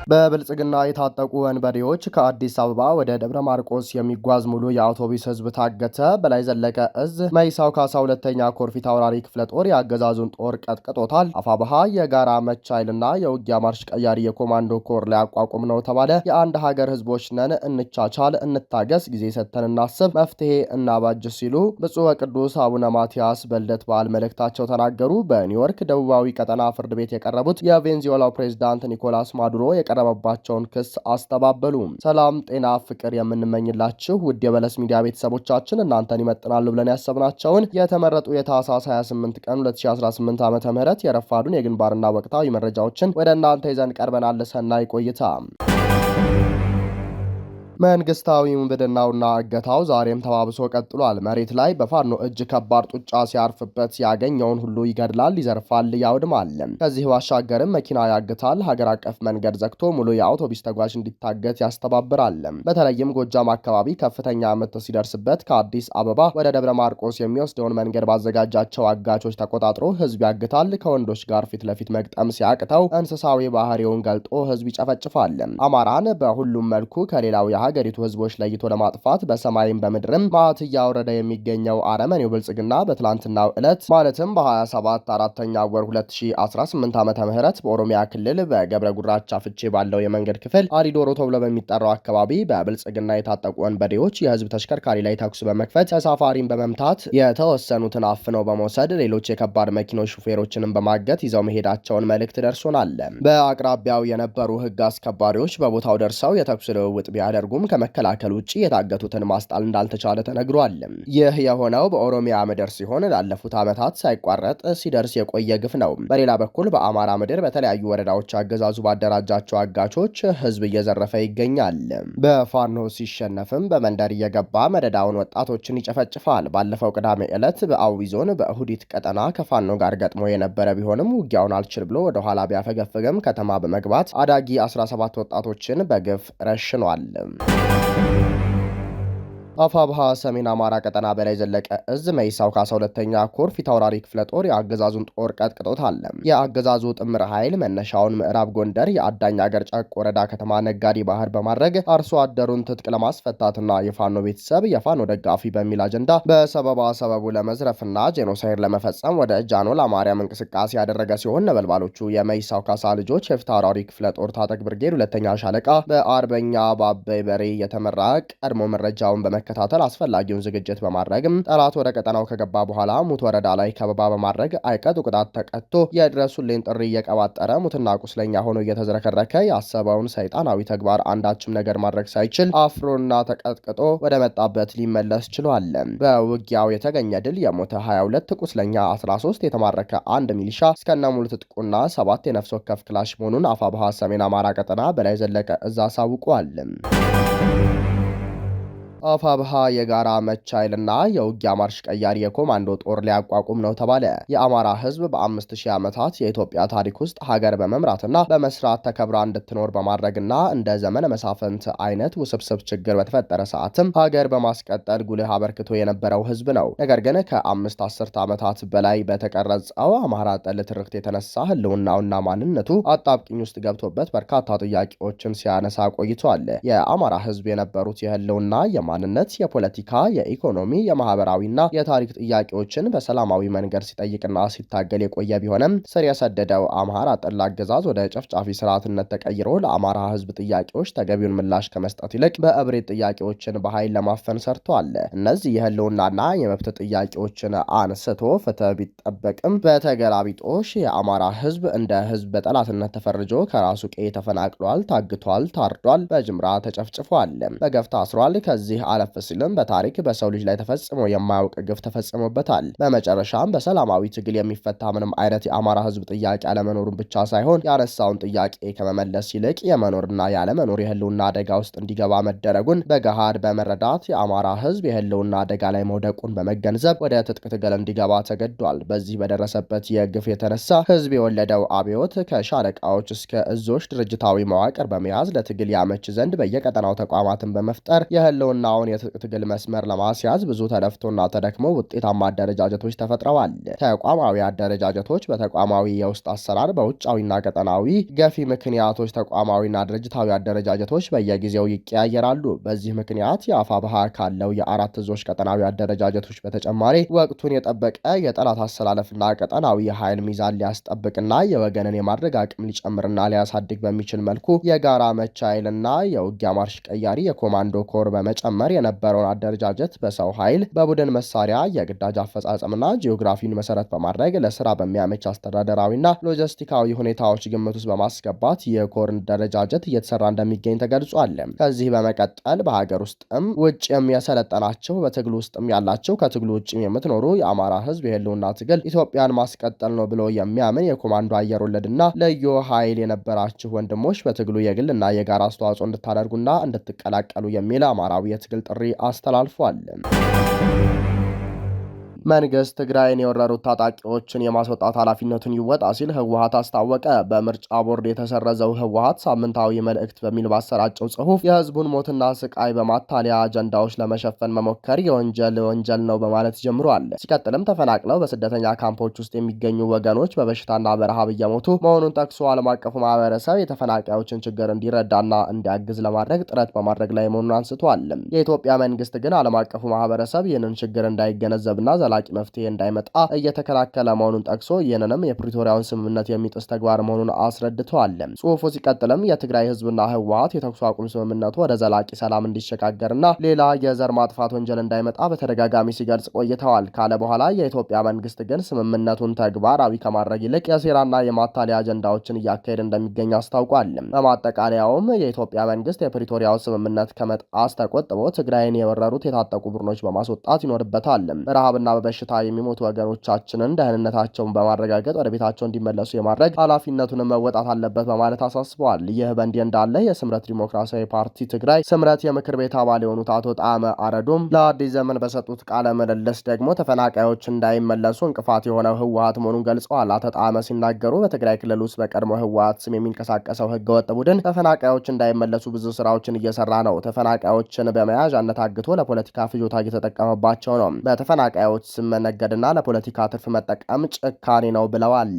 በብልጽግና የታጠቁ ወንበዴዎች ከአዲስ አበባ ወደ ደብረ ማርቆስ የሚጓዝ ሙሉ የአውቶቡስ ህዝብ ታገተ። በላይ ዘለቀ እዝ መይሳው ካሳ ሁለተኛ ኮር ፊት አውራሪ ክፍለ ጦር የአገዛዙን ጦር ቀጥቅጦታል። አፋብሃ የጋራ መቻይልና የውጊያ ማርሽ ቀያሪ የኮማንዶ ኮር ሊያቋቁም ነው ተባለ። የአንድ ሀገር ህዝቦች ነን፣ እንቻቻል፣ እንታገስ፣ ጊዜ ሰጥተን እናስብ፣ መፍትሄ እናባጅ ሲሉ ብፁዕ ወቅዱስ አቡነ ማትያስ በልደት በዓል መልእክታቸው ተናገሩ። በኒውዮርክ ደቡባዊ ቀጠና ፍርድ ቤት የቀረቡት የቬንዙዌላው ፕሬዝዳንት ኒኮላስ ማዱሮ የቀረበባቸውን ክስ አስተባበሉ። ሰላም፣ ጤና፣ ፍቅር የምንመኝላችሁ ውድ የበለስ ሚዲያ ቤተሰቦቻችን እናንተን ይመጥናሉ ብለን ያሰብናቸውን የተመረጡ የታህሳስ 28 ቀን 2018 ዓ.ም የረፋዱን የግንባርና ወቅታዊ መረጃዎችን ወደ እናንተ ይዘን ቀርበናል። ሰናይ ቆይታ። መንግስታዊ ውንብድናውና እገታው ዛሬም ተባብሶ ቀጥሏል። መሬት ላይ በፋኖ እጅ ከባድ ጡጫ ሲያርፍበት ያገኘውን ሁሉ ይገድላል፣ ይዘርፋል፣ ያውድማል። ከዚህ ባሻገርም መኪና ያግታል። ሀገር አቀፍ መንገድ ዘግቶ ሙሉ የአውቶቡስ ተጓዥ እንዲታገት ያስተባብራል። በተለይም ጎጃም አካባቢ ከፍተኛ ምት ሲደርስበት ከአዲስ አበባ ወደ ደብረ ማርቆስ የሚወስደውን መንገድ ባዘጋጃቸው አጋቾች ተቆጣጥሮ ህዝብ ያግታል። ከወንዶች ጋር ፊት ለፊት መግጠም ሲያቅተው እንስሳዊ ባህሪውን ገልጦ ህዝብ ይጨፈጭፋል። አማራን በሁሉም መልኩ ከሌላው ሀገሪቱ ህዝቦች ለይቶ ለማጥፋት በሰማይም በምድርም ማት እያወረደ የሚገኘው አረመኔው ብልጽግና በትላንትናው ዕለት ማለትም በ27 4ኛ ወር 2018 ዓመተ ምህረት በኦሮሚያ ክልል በገብረ ጉራቻ ፍቼ ባለው የመንገድ ክፍል አሪዶሮ ተብሎ በሚጠራው አካባቢ በብልጽግና የታጠቁ ወንበዴዎች የህዝብ ተሽከርካሪ ላይ ተኩስ በመክፈት ተሳፋሪን በመምታት የተወሰኑትን አፍነው በመውሰድ ሌሎች የከባድ መኪኖች ሹፌሮችንም በማገት ይዘው መሄዳቸውን መልእክት ደርሶናል። በአቅራቢያው የነበሩ ህግ አስከባሪዎች በቦታው ደርሰው የተኩስ ልውውጥ ቢያደርጉ ከመከላከል ውጭ የታገቱትን ማስጣል እንዳልተቻለ ተነግሯል። ይህ የሆነው በኦሮሚያ ምድር ሲሆን ላለፉት ዓመታት ሳይቋረጥ ሲደርስ የቆየ ግፍ ነው። በሌላ በኩል በአማራ ምድር በተለያዩ ወረዳዎች አገዛዙ ባደራጃቸው አጋቾች ህዝብ እየዘረፈ ይገኛል። በፋኖ ሲሸነፍም በመንደር እየገባ መደዳውን ወጣቶችን ይጨፈጭፋል። ባለፈው ቅዳሜ ዕለት በአዊ ዞን በእሁዲት ቀጠና ከፋኖ ጋር ገጥሞ የነበረ ቢሆንም ውጊያውን አልችል ብሎ ወደ ኋላ ቢያፈገፍግም ከተማ በመግባት አዳጊ 17 ወጣቶችን በግፍ ረሽኗል። አፋብሃ ሰሜን አማራ ቀጠና በላይ ዘለቀ እዝ መይሳው ካሳ ሁለተኛ ኮር ፊት አውራሪ ክፍለ ጦር የአገዛዙን ጦር ቀጥቅጦታል። የአገዛዙ ጥምር ኃይል መነሻውን ምዕራብ ጎንደር የአዳኝ አገር ጫቅ ወረዳ ከተማ ነጋዴ ባህር በማድረግ አርሶ አደሩን ትጥቅ ለማስፈታትና የፋኖ ቤተሰብ የፋኖ ደጋፊ በሚል አጀንዳ በሰበባ ሰበቡ ለመዝረፍና ጄኖሳይድ ለመፈጸም ወደ ጃኖ ለማርያም እንቅስቃሴ ያደረገ ሲሆን ነበልባሎቹ የመይሳው ካሳ ልጆች የፊት አውራሪ ክፍለ ጦር ታጠቅ ብርጌድ ሁለተኛ ሻለቃ በአርበኛ ባበይ በሬ የተመራ ቀድሞ መረጃውን በመከታተል አስፈላጊውን ዝግጅት በማድረግም ጠላት ወደ ቀጠናው ከገባ በኋላ ሙት ወረዳ ላይ ከበባ በማድረግ አይቀጡ ቅጣት ተቀጥቶ የድረሱልኝ ጥሪ እየቀባጠረ ሙትና ቁስለኛ ሆኖ እየተዝረከረከ ያሰበውን ሰይጣናዊ ተግባር አንዳችም ነገር ማድረግ ሳይችል አፍሮና ተቀጥቅጦ ወደ መጣበት ሊመለስ ችሏል። በውጊያው የተገኘ ድል የሞተ 22 ቁስለኛ 13 የተማረከ አንድ ሚሊሻ እስከነ ሙሉ ትጥቁና 7 የነፍስ ወከፍ ክላሽ መሆኑን አፋብሃ ሰሜን አማራ ቀጠና በላይ ዘለቀ እዝ አሳውቋል። አፋብሃ የጋራ መቻይልና የውጊያ ማርሽ ቀያሪ የኮማንዶ ጦር ሊያቋቁም ነው ተባለ። የአማራ ህዝብ በ5000 ዓመታት የኢትዮጵያ ታሪክ ውስጥ ሀገር በመምራትና በመስራት ተከብራ እንድትኖር በማድረግና እንደ ዘመነ መሳፍንት አይነት ውስብስብ ችግር በተፈጠረ ሰዓትም ሀገር በማስቀጠል ጉልህ አበርክቶ የነበረው ህዝብ ነው። ነገር ግን ከ5 አስርት ዓመታት በላይ በተቀረጸው አማራ ጠል ትርክት የተነሳ ህልውናውና ማንነቱ አጣብቅኝ ውስጥ ገብቶበት በርካታ ጥያቄዎችን ሲያነሳ ቆይቷል። የአማራ ህዝብ የነበሩት የህልውና ማንነት፣ የፖለቲካ፣ የኢኮኖሚ፣ የማህበራዊና የታሪክ ጥያቄዎችን በሰላማዊ መንገድ ሲጠይቅና ሲታገል የቆየ ቢሆንም ስር የሰደደው አማራ ጠል አገዛዝ ወደ ጨፍጫፊ ስርዓትነት ተቀይሮ ለአማራ ህዝብ ጥያቄዎች ተገቢውን ምላሽ ከመስጠት ይልቅ በእብሪት ጥያቄዎችን በኃይል ለማፈን ሰርቷል። እነዚህ የህልውናና የመብት ጥያቄዎችን አንስቶ ፍትህ ቢጠበቅም በተገላቢጦሽ የአማራ ህዝብ እንደ ህዝብ በጠላትነት ተፈርጆ ከራሱ ቀዬ ተፈናቅሏል፣ ታግቷል፣ ታርዷል፣ በጅምራ ተጨፍጭፏል፣ በገፍ ታስሯል። ከዚህ አለፍ ሲልም በታሪክ በሰው ልጅ ላይ ተፈጽሞ የማያውቅ ግፍ ተፈጽሞበታል። በመጨረሻም በሰላማዊ ትግል የሚፈታ ምንም አይነት የአማራ ህዝብ ጥያቄ አለመኖሩን ብቻ ሳይሆን ያነሳውን ጥያቄ ከመመለስ ይልቅ የመኖርና ያለመኖር የህልውና አደጋ ውስጥ እንዲገባ መደረጉን በገሃድ በመረዳት የአማራ ህዝብ የህልውና አደጋ ላይ መውደቁን በመገንዘብ ወደ ትጥቅ ትግል እንዲገባ ተገዷል። በዚህ በደረሰበት የግፍ የተነሳ ህዝብ የወለደው አብዮት ከሻለቃዎች እስከ እዞች ድርጅታዊ መዋቅር በመያዝ ለትግል ያመች ዘንድ በየቀጠናው ተቋማትን በመፍጠር የህልውና ቀናውን የትግል መስመር ለማስያዝ ብዙ ተለፍቶና ተደክሞ ውጤታማ አደረጃጀቶች ተፈጥረዋል። ተቋማዊ አደረጃጀቶች በተቋማዊ የውስጥ አሰራር፣ በውጫዊና ቀጠናዊ ገፊ ምክንያቶች ተቋማዊና ድርጅታዊ አደረጃጀቶች በየጊዜው ይቀያየራሉ። በዚህ ምክንያት የአፋብኃ ካለው የአራት እዞች ቀጠናዊ አደረጃጀቶች በተጨማሪ ወቅቱን የጠበቀ የጠላት አሰላለፍና ቀጠናዊ የኃይል ሚዛን ሊያስጠብቅና የወገንን የማድረግ አቅም ሊጨምርና ሊያሳድግ በሚችል መልኩ የጋራ መቻይልና የውጊያ ማርሽ ቀያሪ የኮማንዶ ኮር በመጨመር የነበረውን አደረጃጀት በሰው ኃይል፣ በቡድን መሳሪያ፣ የግዳጅ አፈጻጸምና ጂኦግራፊን መሰረት በማድረግ ለስራ በሚያመች አስተዳደራዊና ሎጂስቲካዊ ሁኔታዎች ግምት ውስጥ በማስገባት የኮር ደረጃጀት እየተሰራ እንደሚገኝ ተገልጿል። ከዚህ በመቀጠል በሀገር ውስጥም ውጭ የሚያሰለጠናቸው በትግል ውስጥም ያላቸው ከትግሉ ውጭም የምትኖሩ የአማራ ህዝብ የህልውና ትግል ኢትዮጵያን ማስቀጠል ነው ብሎ የሚያምን የኮማንዶ አየር ወለድና ልዩ ኃይል የነበራችሁ ወንድሞች በትግሉ የግል እና የጋራ አስተዋጽኦ እንድታደርጉና እንድትቀላቀሉ የሚል አማራዊ የትግል ጥሪ አስተላልፏል። መንግስት ትግራይን የወረሩት ታጣቂዎችን የማስወጣት ኃላፊነቱን ይወጣ ሲል ህወሓት አስታወቀ። በምርጫ ቦርድ የተሰረዘው ህወሓት ሳምንታዊ መልእክት በሚል ባሰራጨው ጽሁፍ የህዝቡን ሞትና ስቃይ በማታለያ አጀንዳዎች ለመሸፈን መሞከር ወንጀል ነው በማለት ጀምሯል። ሲቀጥልም ተፈናቅለው በስደተኛ ካምፖች ውስጥ የሚገኙ ወገኖች በበሽታና በረሃብ እየሞቱ መሆኑን ጠቅሶ ዓለም አቀፉ ማህበረሰብ የተፈናቃዮችን ችግር እንዲረዳና እንዲያግዝ ለማድረግ ጥረት በማድረግ ላይ መሆኑን አንስቷል። የኢትዮጵያ መንግስት ግን ዓለም አቀፉ ማህበረሰብ ይህንን ችግር እንዳይገነዘብና ዘላቂ መፍትሄ እንዳይመጣ እየተከላከለ መሆኑን ጠቅሶ ይህንንም የፕሪቶሪያውን ስምምነት የሚጥስ ተግባር መሆኑን አስረድተዋል። ጽሁፉ ሲቀጥልም የትግራይ ህዝብና ህወሓት የተኩስ አቁም ስምምነቱ ወደ ዘላቂ ሰላም እንዲሸጋገርና ሌላ የዘር ማጥፋት ወንጀል እንዳይመጣ በተደጋጋሚ ሲገልጽ ቆይተዋል ካለ በኋላ የኢትዮጵያ መንግስት ግን ስምምነቱን ተግባራዊ ከማድረግ ይልቅ የሴራና የማታለያ አጀንዳዎችን እያካሄደ እንደሚገኝ አስታውቋል። በማጠቃለያውም የኢትዮጵያ መንግስት የፕሪቶሪያው ስምምነት ከመጣስ ተቆጥቦ ትግራይን የወረሩት የታጠቁ ቡድኖች በማስወጣት ይኖርበታል። በረሃብና በበሽታ የሚሞቱ ወገኖቻችንን ደህንነታቸውን በማረጋገጥ ወደ ቤታቸው እንዲመለሱ የማድረግ ኃላፊነቱን መወጣት አለበት በማለት አሳስበዋል። ይህ በእንዲህ እንዳለ የስምረት ዲሞክራሲያዊ ፓርቲ ትግራይ ስምረት የምክር ቤት አባል የሆኑት አቶ ጣዕመ አረዶም ለአዲስ ዘመን በሰጡት ቃለ ምልልስ ደግሞ ተፈናቃዮች እንዳይመለሱ እንቅፋት የሆነው ህወሓት መሆኑን ገልጸዋል። አቶ ጣዕመ ሲናገሩ በትግራይ ክልል ውስጥ በቀድሞ ህወሓት ስም የሚንቀሳቀሰው ህገወጥ ቡድን ተፈናቃዮች እንዳይመለሱ ብዙ ስራዎችን እየሰራ ነው። ተፈናቃዮችን በመያዣነት አግቶ ለፖለቲካ ፍጆታ እየተጠቀመባቸው ነው። በተፈናቃዮች ስም መነገድና ለፖለቲካ ትርፍ መጠቀም ጭካኔ ነው ብለዋል።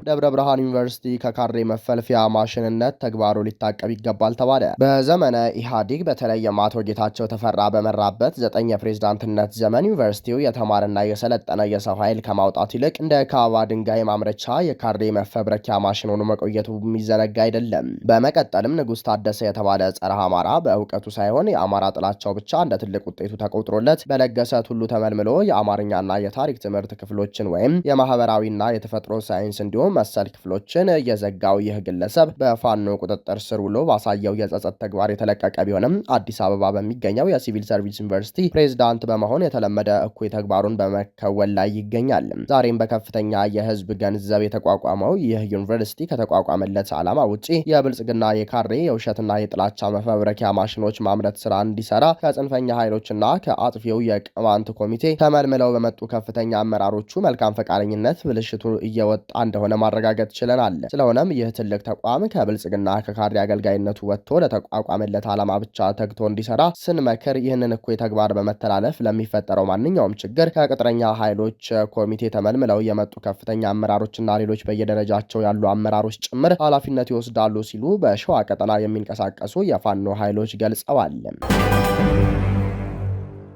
ደብረ ብርሃን ዩኒቨርሲቲ ከካድሬ መፈልፊያ ማሽንነት ተግባሩ ሊታቀብ ይገባል ተባለ። በዘመነ ኢህአዴግ በተለይም አቶ ጌታቸው ተፈራ በመራበት 9 የፕሬዝዳንትነት ዘመን ዩኒቨርሲቲው የተማረና የሰለጠነ የሰው ኃይል ከማውጣት ይልቅ እንደ ካባ ድንጋይ ማምረቻ የካድሬ መፈብረኪያ ማሽን ሆኖ መቆየቱ የሚዘነጋ አይደለም። በመቀጠልም ንጉሥ ታደሰ የተባለ ጸረ አማራ በእውቀቱ ሳይሆን የአማራ ጥላቻው ብቻ እንደ ትልቅ ውጤቱ ተቆጥሮለት በለገሰ ሁሉ ተመልምሎ የአማርኛና የታሪክ ትምህርት ክፍሎችን ወይም የማህበራዊና የተፈጥሮ ሳይንስ እንዲሁም መሰል ክፍሎችን የዘጋው ይህ ግለሰብ በፋኖ ቁጥጥር ስር ውሎ ባሳየው የጸጸት ተግባር የተለቀቀ ቢሆንም አዲስ አበባ በሚገኘው የሲቪል ሰርቪስ ዩኒቨርሲቲ ፕሬዝዳንት በመሆን የተለመደ እኩይ ተግባሩን በመከወል ላይ ይገኛል። ዛሬም በከፍተኛ የህዝብ ገንዘብ የተቋቋመው ይህ ዩኒቨርሲቲ ከተቋቋመለት ዓላማ ውጪ የብልጽግና የካድሬ የውሸትና የጥላቻ መፈብረኪያ ማሽኖች ማምረት ስራ እንዲሰራ ከጽንፈኛ ኃይሎችና ከአጥፊው የቅማንት ኮሚቴ ተመልምለው በመጡ ከፍተኛ አመራሮቹ መልካም ፈቃደኝነት ብልሽቱ እየወጣ እንደሆነ ማረጋገጥ ችለናል። ስለሆነም ይህ ትልቅ ተቋም ከብልጽግና ከካድሬ አገልጋይነቱ ወጥቶ ለተቋቋመለት ዓላማ ብቻ ተግቶ እንዲሰራ ስንመክር ይህንን እኩይ ተግባር በመተላለፍ ለሚፈጠረው ማንኛውም ችግር ከቅጥረኛ ኃይሎች ኮሚቴ ተመልምለው የመጡ ከፍተኛ አመራሮችና ሌሎች በየደረጃቸው ያሉ አመራሮች ጭምር ኃላፊነት ይወስዳሉ ሲሉ በሸዋ ቀጠና የሚንቀሳቀሱ የፋኖ ኃይሎች ገልጸዋል።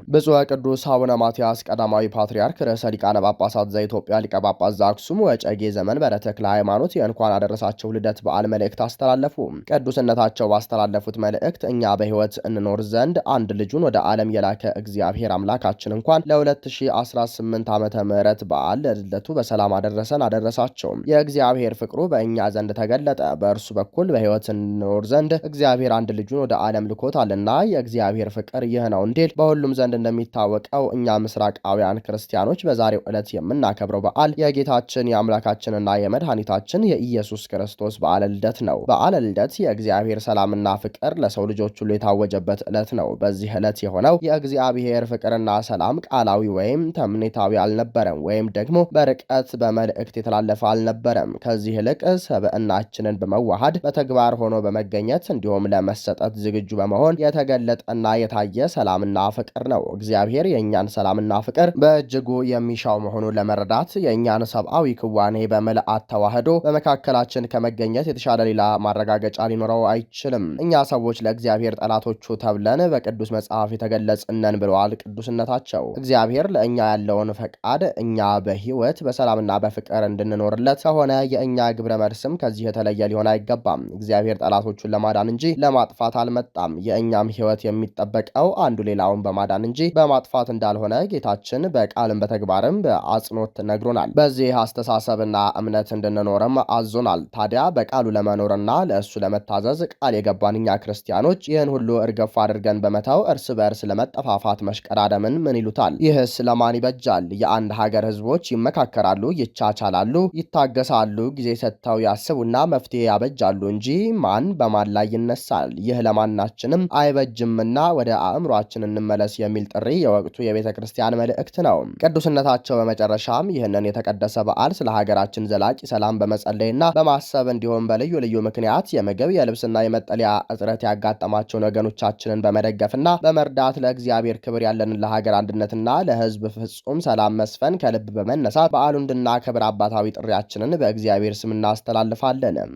ብፁዕ ቅዱስ አቡነ ማትያስ ቀዳማዊ ፓትርያርክ ርዕሰ ሊቃነ ጳጳሳት ዘኢትዮጵያ ሊቀ ጳጳስ ዘአክሱም ወዕጨጌ ዘመንበረ ተክለ ሃይማኖት የእንኳን አደረሳቸው ልደት በዓል መልእክት አስተላለፉ። ቅዱስነታቸው ባስተላለፉት መልእክት እኛ በሕይወት እንኖር ዘንድ አንድ ልጁን ወደ ዓለም የላከ እግዚአብሔር አምላካችን እንኳን ለ2018 ዓመተ ምህረት በዓል ለልደቱ በሰላም አደረሰን አደረሳቸው። የእግዚአብሔር ፍቅሩ በእኛ ዘንድ ተገለጠ። በእርሱ በኩል በሕይወት እንኖር ዘንድ እግዚአብሔር አንድ ልጁን ወደ ዓለም ልኮታልና የእግዚአብሔር ፍቅር ይህ ነው እንዲል በሁሉም ዘንድ ዘንድ እንደሚታወቀው እኛ ምስራቃውያን ክርስቲያኖች በዛሬው ዕለት የምናከብረው በዓል የጌታችን የአምላካችንና የመድኃኒታችን የኢየሱስ ክርስቶስ በዓለ ልደት ነው። በዓለ ልደት የእግዚአብሔር ሰላምና ፍቅር ለሰው ልጆች ሁሉ የታወጀበት ዕለት ነው። በዚህ ዕለት የሆነው የእግዚአብሔር ፍቅርና ሰላም ቃላዊ ወይም ተምኔታዊ አልነበረም፣ ወይም ደግሞ በርቀት በመልእክት የተላለፈ አልነበረም። ከዚህ ይልቅ ሰብዕናችንን በመዋሃድ በተግባር ሆኖ በመገኘት እንዲሁም ለመሰጠት ዝግጁ በመሆን የተገለጠና የታየ ሰላምና ፍቅር ነው። እግዚአብሔር የእኛን ሰላምና ፍቅር በእጅጉ የሚሻው መሆኑን ለመረዳት የእኛን ሰብአዊ ክዋኔ በምልአት ተዋህዶ በመካከላችን ከመገኘት የተሻለ ሌላ ማረጋገጫ ሊኖረው አይችልም። እኛ ሰዎች ለእግዚአብሔር ጠላቶቹ ተብለን በቅዱስ መጽሐፍ የተገለጽነን ብለዋል ቅዱስነታቸው። እግዚአብሔር ለእኛ ያለውን ፈቃድ እኛ በሕይወት በሰላምና በፍቅር እንድንኖርለት ከሆነ የእኛ ግብረ መልስም ከዚህ የተለየ ሊሆን አይገባም። እግዚአብሔር ጠላቶቹን ለማዳን እንጂ ለማጥፋት አልመጣም። የእኛም ሕይወት የሚጠበቀው አንዱ ሌላውን በማዳን እንጂ በማጥፋት እንዳልሆነ ጌታችን በቃልም በተግባርም በአጽንኦት ነግሮናል። በዚህ አስተሳሰብና እምነት እንድንኖርም አዞናል። ታዲያ በቃሉ ለመኖርና ለእሱ ለመታዘዝ ቃል የገባን እኛ ክርስቲያኖች ይህን ሁሉ እርገፍ አድርገን በመተው እርስ በእርስ ለመጠፋፋት መሽቀዳደምን ምን ይሉታል? ይህስ ለማን ይበጃል? የአንድ ሀገር ህዝቦች ይመካከራሉ፣ ይቻቻላሉ፣ ይታገሳሉ፣ ጊዜ ሰጥተው ያስቡና መፍትሄ ያበጃሉ እንጂ ማን በማን ላይ ይነሳል? ይህ ለማናችንም አይበጅምና ወደ አእምሯችን እንመለስ የሚል ጥሪ የወቅቱ የቤተ ክርስቲያን መልእክት ነው። ቅዱስነታቸው በመጨረሻም ይህንን የተቀደሰ በዓል ስለ ሀገራችን ዘላቂ ሰላም በመጸለይና በማሰብ እንዲሁም በልዩ ልዩ ምክንያት የምግብ የልብስና የመጠለያ እጥረት ያጋጠማቸውን ወገኖቻችንን በመደገፍና በመርዳት ለእግዚአብሔር ክብር ያለንን ለሀገር አንድነትና ለህዝብ ፍጹም ሰላም መስፈን ከልብ በመነሳት በዓሉ እንድናከብር አባታዊ ጥሪያችንን በእግዚአብሔር ስም እናስተላልፋለን።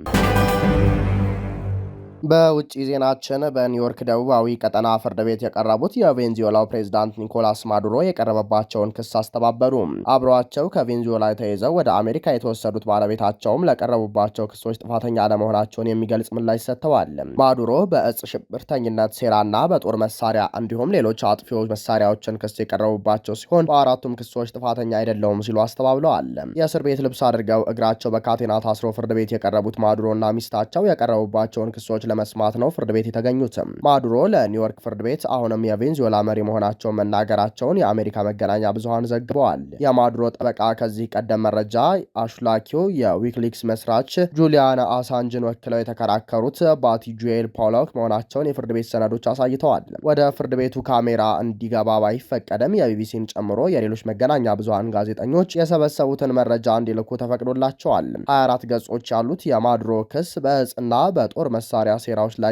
በውጭ ዜናችን በኒውዮርክ ደቡባዊ ቀጠና ፍርድ ቤት የቀረቡት የቬንዙዌላው ፕሬዝዳንት ኒኮላስ ማዱሮ የቀረበባቸውን ክስ አስተባበሉ። አብረዋቸው ከቬንዙዌላ ተይዘው ወደ አሜሪካ የተወሰዱት ባለቤታቸውም ለቀረቡባቸው ክሶች ጥፋተኛ አለመሆናቸውን የሚገልጽ ምላሽ ሰጥተዋል። ማዱሮ በእጽ ሽብርተኝነት፣ ሴራና በጦር መሳሪያ እንዲሁም ሌሎች አጥፊዎች መሳሪያዎችን ክስ የቀረቡባቸው ሲሆን በአራቱም ክሶች ጥፋተኛ አይደለውም ሲሉ አስተባብለዋል። የእስር ቤት ልብስ አድርገው እግራቸው በካቴና ታስሮ ፍርድ ቤት የቀረቡት ማዱሮና ሚስታቸው የቀረቡባቸውን ክሶች ለመስማት ነው ፍርድ ቤት የተገኙትም። ማዱሮ ለኒውዮርክ ፍርድ ቤት አሁንም የቬንዙዌላ መሪ መሆናቸውን መናገራቸውን የአሜሪካ መገናኛ ብዙሃን ዘግበዋል። የማዱሮ ጠበቃ ከዚህ ቀደም መረጃ አሹላኪው የዊኪሊክስ መስራች ጁሊያን አሳንጅን ወክለው የተከራከሩት ባቲጁኤል ፖሎክ መሆናቸውን የፍርድ ቤት ሰነዶች አሳይተዋል። ወደ ፍርድ ቤቱ ካሜራ እንዲገባ ባይፈቀደም የቢቢሲን ጨምሮ የሌሎች መገናኛ ብዙሃን ጋዜጠኞች የሰበሰቡትን መረጃ እንዲልኩ ተፈቅዶላቸዋል። 24 ገጾች ያሉት የማዱሮ ክስ በእጽና በጦር መሳሪያ ሴራዎች ላይ